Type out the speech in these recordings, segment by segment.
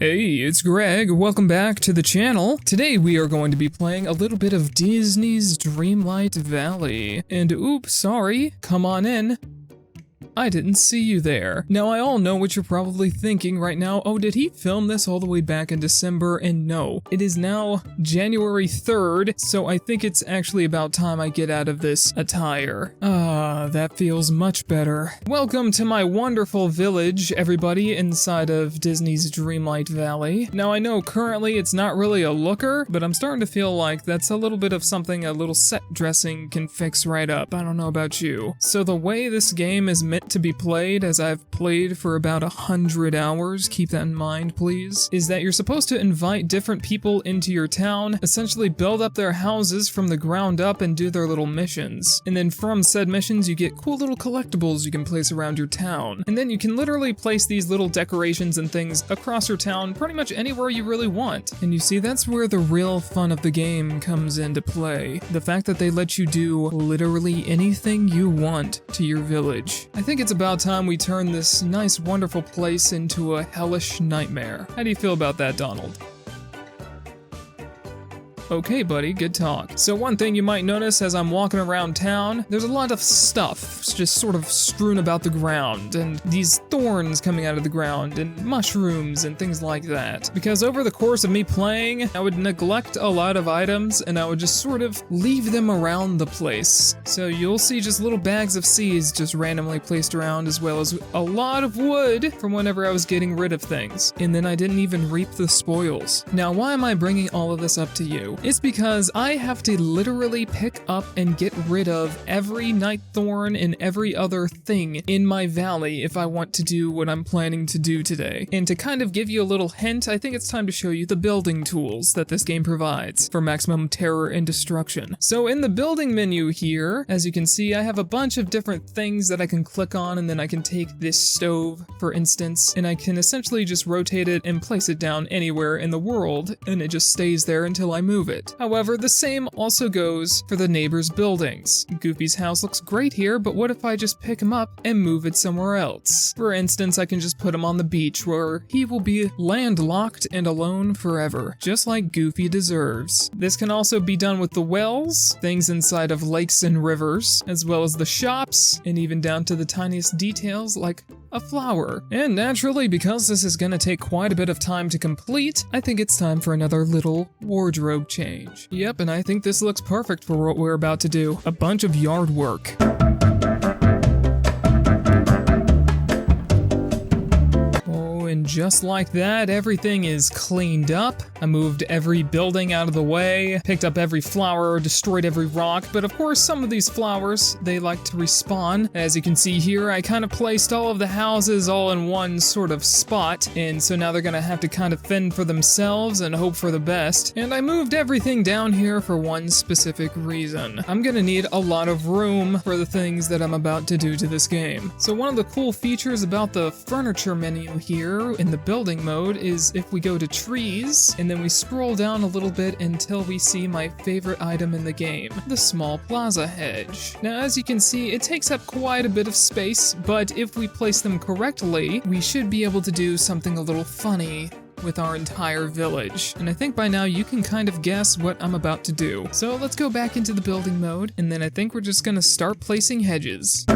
Hey, it's Greg. Welcome back to the channel. Today we are going to be playing a little bit of Disney's Dreamlight Valley. And oops, sorry, come on in. I didn't see you there. Now I all know what you're probably thinking right now. Oh, did he film this all the way back in December? And no, it is now January 3rd, so I think it's actually about time I get out of this attire. That feels much better. Welcome to my wonderful village, everybody, inside of Disney's Dreamlight Valley. Now I know currently it's not really a looker, but I'm starting to feel like that's a little bit of something a little set dressing can fix right up. I don't know about you. So the way this game is meant to be played, as I've played for about 100 hours, keep that in mind please, is that you're supposed to invite different people into your town, essentially build up their houses from the ground up and do their little missions. And then from said missions you get cool little collectibles you can place around your town. And then you can literally place these little decorations and things across your town pretty much anywhere you really want. And you see, that's where the real fun of the game comes into play. The fact that they let you do literally anything you want to your village. I think it's about time we turn this nice, wonderful place into a hellish nightmare. How do you feel about that, Donald? Okay, buddy, good talk. So one thing you might notice as I'm walking around town, there's a lot of stuff just sort of strewn about the ground, and these thorns coming out of the ground, and mushrooms, and things like that. Because over the course of me playing, I would neglect a lot of items, and I would just sort of leave them around the place. So you'll see just little bags of seeds just randomly placed around, as well as a lot of wood from whenever I was getting rid of things. And then I didn't even reap the spoils. Now, why am I bringing all of this up to you? It's because I have to literally pick up and get rid of every night thorn and every other thing in my valley if I want to do what I'm planning to do today. And to kind of give you a little hint, I think it's time to show you the building tools that this game provides for maximum terror and destruction. So in the building menu here, as you can see, I have a bunch of different things that I can click on, and then I can take this stove, for instance, and I can essentially just rotate it and place it down anywhere in the world, and it just stays there until I move it. However, the same also goes for the neighbors' buildings. Goofy's house looks great here, but what if I just pick him up and move it somewhere else? For instance, I can just put him on the beach where he will be landlocked and alone forever, just like Goofy deserves. This can also be done with the wells, things inside of lakes and rivers, as well as the shops, and even down to the tiniest details like a flower. And naturally, because this is gonna take quite a bit of time to complete, I think it's time for another little wardrobe change. Yep, and I think this looks perfect for what we're about to do. A bunch of yard work. And just like that, everything is cleaned up. I moved every building out of the way, picked up every flower, destroyed every rock, but of course some of these flowers, they like to respawn. As you can see here, I kind of placed all of the houses all in one sort of spot, and so now they're gonna have to kind of fend for themselves and hope for the best. And I moved everything down here for one specific reason. I'm gonna need a lot of room for the things that I'm about to do to this game. So one of the cool features about the furniture menu here in the building mode is if we go to trees and then we scroll down a little bit until we see my favorite item in the game, the small plaza hedge. Now as you can see, it takes up quite a bit of space, but if we place them correctly, we should be able to do something a little funny with our entire village. And I think by now you can kind of guess what I'm about to do. So let's go back into the building mode, and then I think we're just gonna start placing hedges.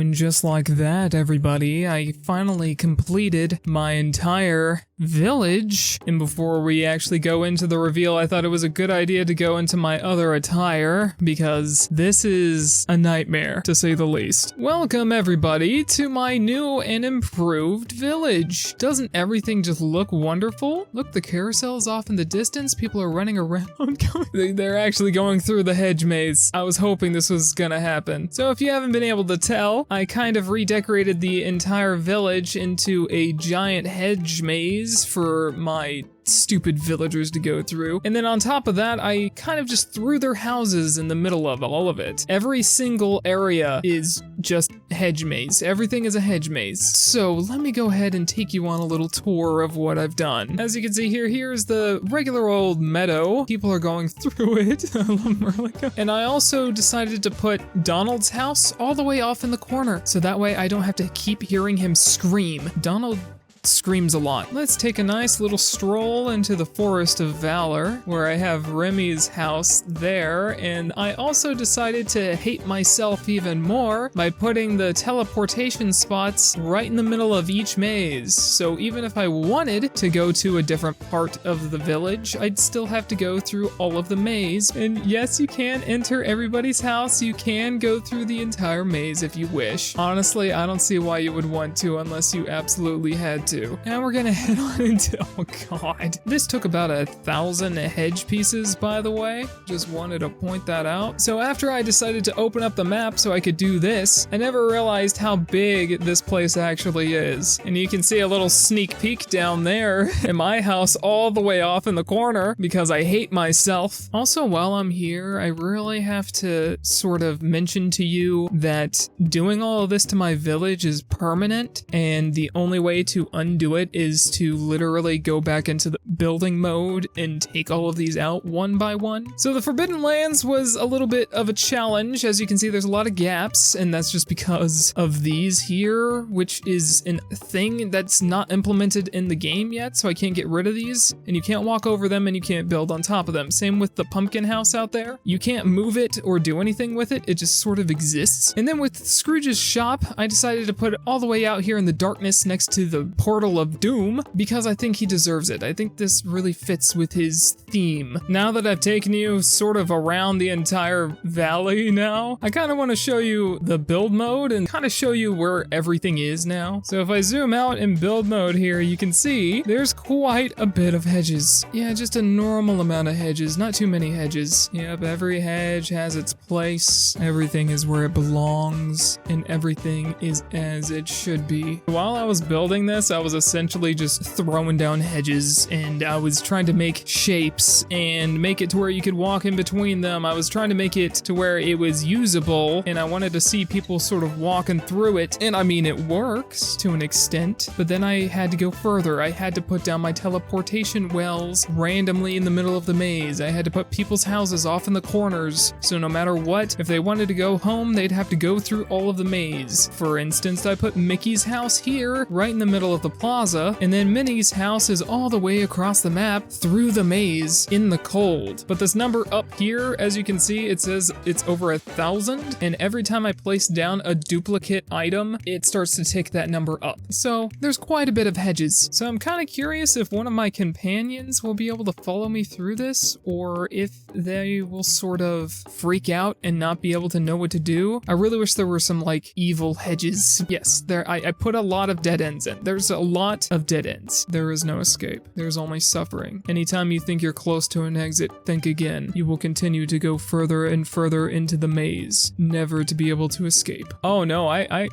And just like that, everybody, I finally completed my entire village. And before we actually go into the reveal, I thought it was a good idea to go into my other attire, because this is a nightmare, to say the least. Welcome, everybody, to my new and improved village. Doesn't everything just look wonderful? Look, the carousel's off in the distance. People are running around. They're actually going through the hedge maze. I was hoping this was gonna happen. So if you haven't been able to tell, I kind of redecorated the entire village into a giant hedge maze for my stupid villagers to go through. And then on top of that, I kind of just threw their houses in the middle of all of it. Every single area is just hedge maze. Everything is a hedge maze. So let me go ahead and take you on a little tour of what I've done. As you can see here, here's the regular old meadow. People are going through it. I love Merlica. And I also decided to put Donald's house all the way off in the corner, so that way I don't have to keep hearing him scream. Donald screams a lot. Let's take a nice little stroll into the Forest of Valor, where I have Remy's house there, and I also decided to hate myself even more by putting the teleportation spots right in the middle of each maze. So even if I wanted to go to a different part of the village, I'd still have to go through all of the maze. And yes, you can enter everybody's house. You can go through the entire maze if you wish. Honestly, I don't see why you would want to unless you absolutely had to. Now we're gonna head on into, oh god. This took about 1,000 hedge pieces, by the way. Just wanted to point that out. So after I decided to open up the map so I could do this, I never realized how big this place actually is. And you can see a little sneak peek down there in my house all the way off in the corner because I hate myself. Also, while I'm here, I really have to sort of mention to you that doing all of this to my village is permanent, and the only way to undo it is to literally go back into the building mode and take all of these out one by one. So the Forbidden Lands was a little bit of a challenge. As you can see, there's a lot of gaps, and that's just because of these here, which is a thing that's not implemented in the game yet, so I can't get rid of these, and you can't walk over them and you can't build on top of them. Same with the pumpkin house out there. You can't move it or do anything with it. It just sort of exists. And then with Scrooge's shop, I decided to put it all the way out here in the darkness next to the portal of doom because I think he deserves it. I think this really fits with his theme. Now that I've taken you sort of around the entire valley now, I kind of want to show you the build mode and kind of show you where everything is now. So if I zoom out in build mode here, you can see there's quite a bit of hedges. Yeah, just a normal amount of hedges, not too many hedges. Yep, every hedge has its place. Everything is where it belongs, and everything is as it should be. While I was building this, I was essentially just throwing down hedges, and I was trying to make shapes and make it to where you could walk in between them. I was trying to make it to where it was usable, and I wanted to see people sort of walking through it. And I mean, it works to an extent, but then I had to go further. I had to put down my teleportation wells randomly in the middle of the maze. I had to put people's houses off in the corners, so no matter what, if they wanted to go home, they'd have to go through all of the maze. For instance, I put Mickey's house here, right in the middle of the plaza, and then Minnie's house is all the way across the map through the maze in the cold. But this number up here, as you can see, it says it's over 1,000, and every time I place down a duplicate item, it starts to tick that number up. So there's quite a bit of hedges. So I'm kind of curious if one of my companions will be able to follow me through this, or if they will sort of freak out and not be able to know what to do. I really wish there were some like evil hedges. Yes, I put a lot of dead ends in. There's a lot of dead ends. There is no escape. There's only suffering. Anytime you think you're close to an exit, think again. You will continue to go further and further into the maze, never to be able to escape. Oh no, I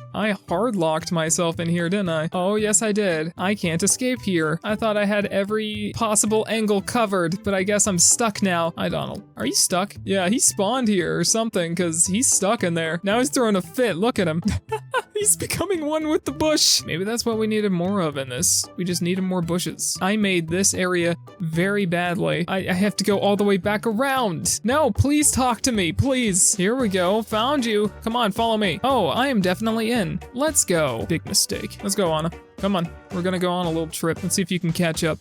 hard locked myself in here, didn't I? Oh yes, I did. I can't escape here. I thought I had every possible angle covered, but I guess I'm stuck now. Hi, Donald. Are you stuck? Yeah, he spawned here or something, because he's stuck in there. Now he's throwing a fit. Look at him. He's becoming one with the bush. Maybe that's what we needed more of in this. We just needed more bushes. I made this area very badly. I have to go all the way back around. No, please talk to me, please. Here we go, found you. Come on, follow me. Oh, I am definitely in. Let's go. Big mistake. Let's go, Anna. Come on, we're gonna go on a little trip. Let's see if you can catch up.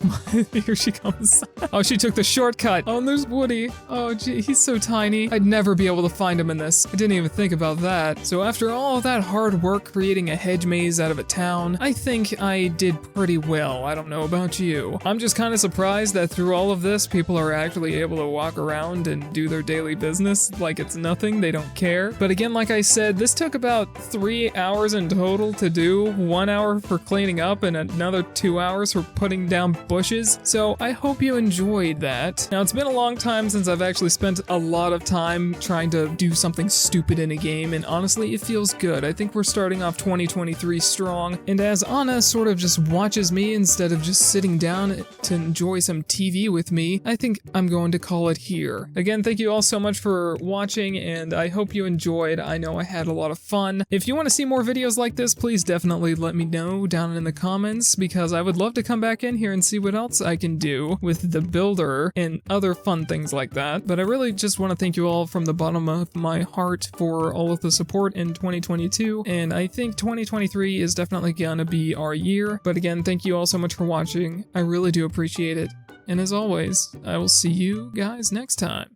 Here she comes. Oh, she took the shortcut. Oh, and there's Woody. Oh, gee, he's so tiny. I'd never be able to find him in this. I didn't even think about that. So after all of that hard work creating a hedge maze out of a town, I think I did pretty well. I don't know about you. I'm just kind of surprised that through all of this, people are actually able to walk around and do their daily business like it's nothing. They don't care. But again, like I said, this took about 3 hours in total to do. 1 hour for cleaning cleaning up and another 2 hours for putting down bushes. So I hope you enjoyed that. Now, it's been a long time since I've actually spent a lot of time trying to do something stupid in a game, and honestly, it feels good. I think we're starting off 2023 strong, and as Anna sort of just watches me instead of just sitting down to enjoy some TV with me, I think I'm going to call it here. Again, thank you all so much for watching, and I hope you enjoyed. I know I had a lot of fun. If you want to see more videos like this, please definitely let me know down in the comments, because I would love to come back in here and see what else I can do with the builder and other fun things like that. But I really just want to thank you all from the bottom of my heart for all of the support in 2022, and I think 2023 is definitely gonna be our year. But again, thank you all so much for watching. I really do appreciate it. And as always, I will see you guys next time.